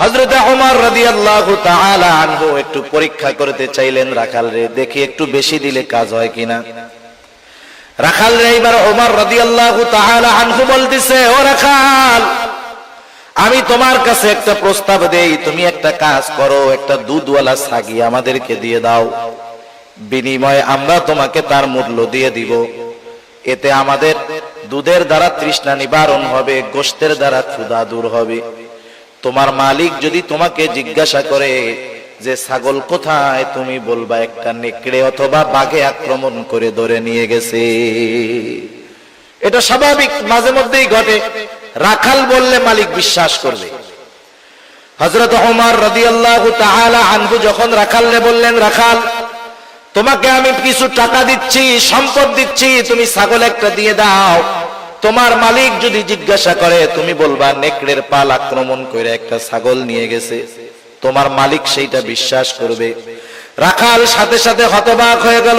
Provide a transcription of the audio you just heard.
হযরত ওমর রাদিয়াল্লাহু তাআলা আনহু একটু পরীক্ষা করতে চাইলেন রাখাল রে, দেখি একটু বেশি দিলে কাজ হয় কিনা। রাখাল রে এবার ওমর রাদিয়াল্লাহু তাআলা আনহু বলতেছে, ও রাখাল, আমি তোমার কাছে একটা প্রস্তাব দেই, তুমি একটা কাজ করো, একটা দুধওয়ালা ছাগি আমাদেরকে দিয়ে দাও, বিনিময়ে আমরা তোমাকে তার মূল্য দিয়ে দিব। এতে আমাদের দুধের দ্বারা তৃষ্ণা নিবারণ হবে, গোশতের দ্বারা ক্ষুধা দূর হবে। তোমার মালিক যদি তোমাকে জিজ্ঞাসা করে যে ছাগল কোথায়, তুমি বলবা একটা নেকড়ে অথবা বাঘে আক্রমণ করে ধরে নিয়ে গেছে। এটা স্বাভাবিক, মাঝে মধ্যেই ঘটে। রাখাল বললে মালিক বিশ্বাস করবে। হযরত ওমর রাদিয়াল্লাহু তাআলা আনহু যখন রাখালরে বললেন, রাখাল, তোমাকে আমি কিছু টাকা দিচ্ছি, সম্পদ দিচ্ছি, তুমি ছাগল একটা দিয়ে দাও, তোমার মালিক যদি জিজ্ঞাসা করে তুমি বলবা নেকড়ের পাল আক্রমণ করে একটা ছাগল নিয়ে গেছে, তোমার মালিক সেইটা বিশ্বাস করবে। রাখাল সাথে সাথে হতবাক হয়ে গেল।